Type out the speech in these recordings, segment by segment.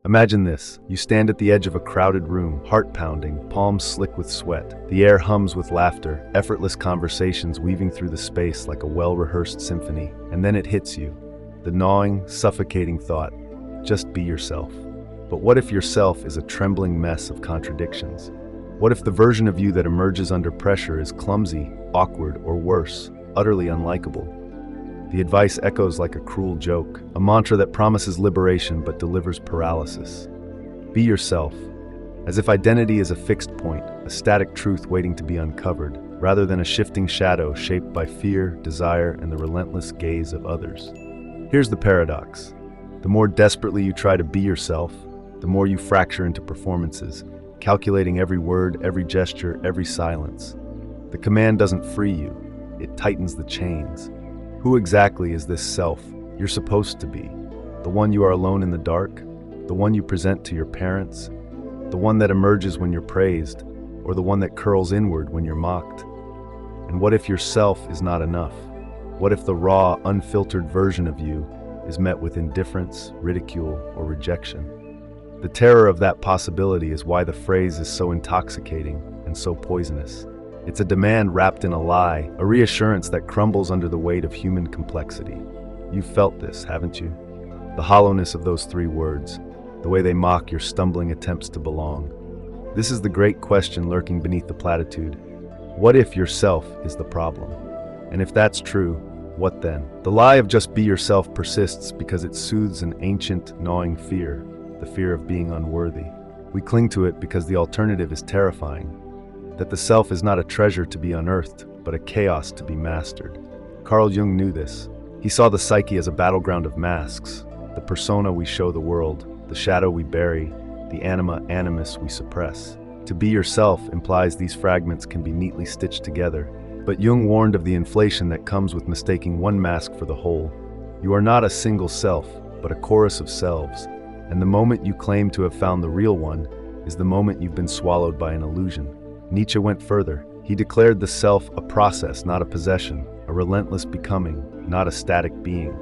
Imagine this. You stand at the edge of a crowded room, heart pounding, palms slick with sweat. The air hums with laughter, effortless conversations weaving through the space like a well-rehearsed symphony. And then it hits you. The gnawing, suffocating thought. Just be yourself. But what if yourself is a trembling mess of contradictions? What if the version of you that emerges under pressure is clumsy, awkward, or worse, utterly unlikable? The advice echoes like a cruel joke, a mantra that promises liberation but delivers paralysis. Be yourself, as if identity is a fixed point, a static truth waiting to be uncovered, rather than a shifting shadow shaped by fear, desire, and the relentless gaze of others. Here's the paradox. The more desperately you try to be yourself, the more you fracture into performances, calculating every word, every gesture, every silence. The command doesn't free you, it tightens the chains. Who exactly is this self you're supposed to be? The one you are alone in the dark? The one you present to your parents? The one that emerges when you're praised? Or the one that curls inward when you're mocked? And what if yourself is not enough? What if the raw, unfiltered version of you is met with indifference, ridicule, or rejection? The terror of that possibility is why the phrase is so intoxicating and so poisonous. It's a demand wrapped in a lie, a reassurance that crumbles under the weight of human complexity. You've felt this, haven't you? The hollowness of those three words, the way they mock your stumbling attempts to belong. This is the great question lurking beneath the platitude. What if yourself is the problem? And if that's true, what then? The lie of just be yourself persists because it soothes an ancient, gnawing fear, the fear of being unworthy. We cling to it because the alternative is terrifying. That the self is not a treasure to be unearthed, but a chaos to be mastered. Carl Jung knew this. He saw the psyche as a battleground of masks, the persona we show the world, the shadow we bury, the anima animus we suppress. To be yourself implies these fragments can be neatly stitched together, but Jung warned of the inflation that comes with mistaking one mask for the whole. You are not a single self, but a chorus of selves, and the moment you claim to have found the real one is the moment you've been swallowed by an illusion. Nietzsche went further. He declared the self a process, not a possession, a relentless becoming, not a static being.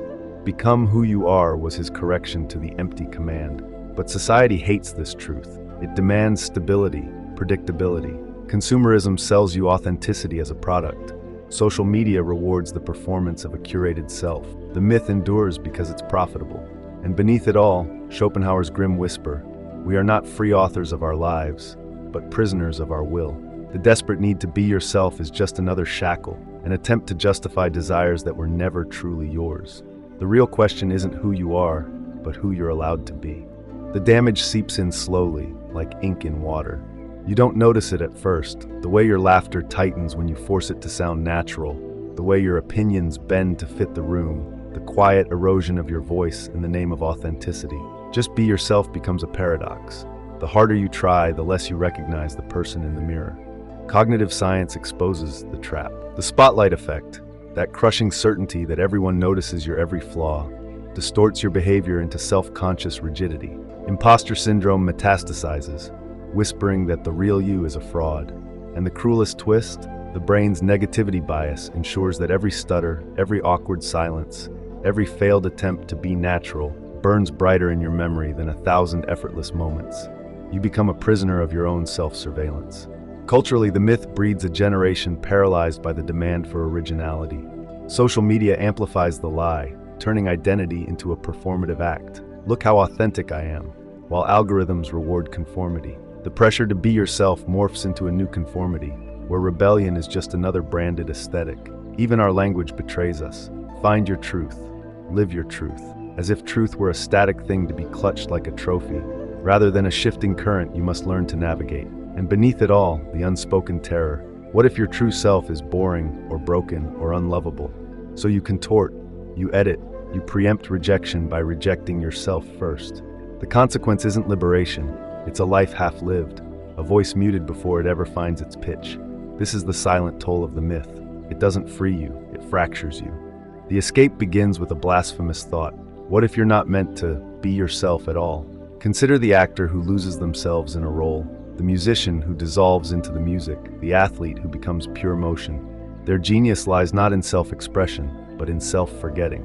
Become who you are was his correction to the empty command. But society hates this truth. It demands stability, predictability. Consumerism sells you authenticity as a product. Social media rewards the performance of a curated self. The myth endures because it's profitable. And beneath it all, Schopenhauer's grim whisper, we are not free authors of our lives, but prisoners of our will. The desperate need to be yourself is just another shackle, an attempt to justify desires that were never truly yours. The real question isn't who you are, but who you're allowed to be. The damage seeps in slowly, like ink in water. You don't notice it at first, the way your laughter tightens when you force it to sound natural, the way your opinions bend to fit the room, the quiet erosion of your voice in the name of authenticity. Just be yourself becomes a paradox. The harder you try, the less you recognize the person in the mirror. Cognitive science exposes the trap. The spotlight effect, that crushing certainty that everyone notices your every flaw, distorts your behavior into self-conscious rigidity. Imposter syndrome metastasizes, whispering that the real you is a fraud. And the cruelest twist, the brain's negativity bias ensures that every stutter, every awkward silence, every failed attempt to be natural burns brighter in your memory than 1,000 effortless moments. You become a prisoner of your own self-surveillance. Culturally, the myth breeds a generation paralyzed by the demand for originality. Social media amplifies the lie, turning identity into a performative act. Look how authentic I am, while algorithms reward conformity. The pressure to be yourself morphs into a new conformity, where rebellion is just another branded aesthetic. Even our language betrays us. Find your truth. Live your truth. As if truth were a static thing to be clutched like a trophy. Rather than a shifting current you must learn to navigate. And beneath it all, the unspoken terror. What if your true self is boring, or broken, or unlovable? So you contort, you edit, you preempt rejection by rejecting yourself first. The consequence isn't liberation, it's a life half-lived, a voice muted before it ever finds its pitch. This is the silent toll of the myth. It doesn't free you, it fractures you. The escape begins with a blasphemous thought. What if you're not meant to be yourself at all? Consider the actor who loses themselves in a role, the musician who dissolves into the music, the athlete who becomes pure motion. Their genius lies not in self-expression, but in self-forgetting.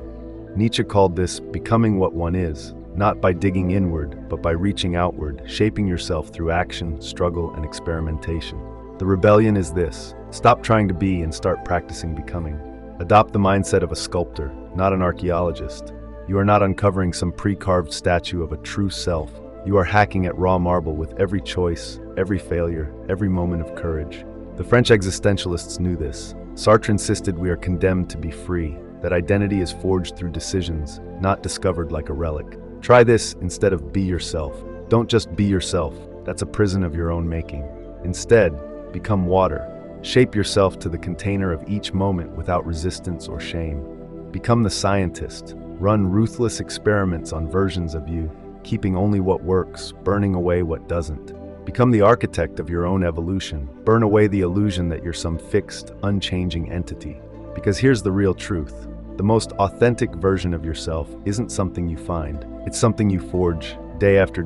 Nietzsche called this becoming what one is, not by digging inward, but by reaching outward, shaping yourself through action, struggle, and experimentation. The rebellion is this: stop trying to be and start practicing becoming. Adopt the mindset of a sculptor, not an archaeologist. You are not uncovering some pre-carved statue of a true self. You are hacking at raw marble with every choice, every failure, every moment of courage. The French existentialists knew this. Sartre insisted we are condemned to be free, that identity is forged through decisions, not discovered like a relic. Try this instead of be yourself. Don't just be yourself. That's a prison of your own making. Instead, become water. Shape yourself to the container of each moment without resistance or shame. Become the scientist. Run ruthless experiments on versions of you, keeping only what works, burning away what doesn't. Become the architect of your own evolution. Burn away the illusion that you're some fixed, unchanging entity. Because here's the real truth. The most authentic version of yourself isn't something you find. It's something you forge day after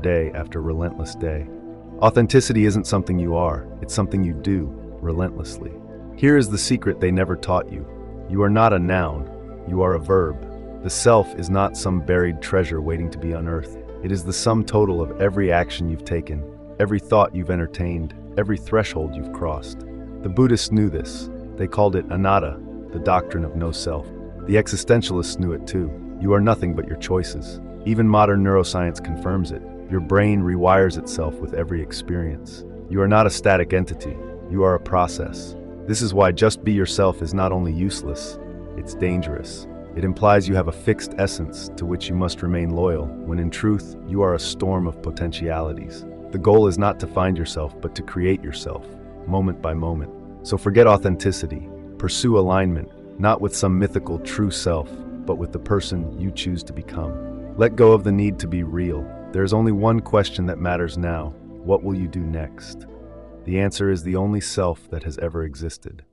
relentless day. Authenticity isn't something you are. It's something you do, relentlessly. Here is the secret they never taught you. You are not a noun. You are a verb. The self is not some buried treasure waiting to be unearthed. It is the sum total of every action you've taken, every thought you've entertained, every threshold you've crossed. The Buddhists knew this. They called it anatta, the doctrine of no self. The existentialists knew it too. You are nothing but your choices. Even modern neuroscience confirms it. Your brain rewires itself with every experience. You are not a static entity. You are a process. This is why just be yourself is not only useless, it's dangerous. It implies you have a fixed essence to which you must remain loyal, when in truth, you are a storm of potentialities. The goal is not to find yourself, but to create yourself, moment by moment. So forget authenticity. Pursue alignment, not with some mythical true self, but with the person you choose to become. Let go of the need to be real. There is only one question that matters now. What will you do next? The answer is the only self that has ever existed.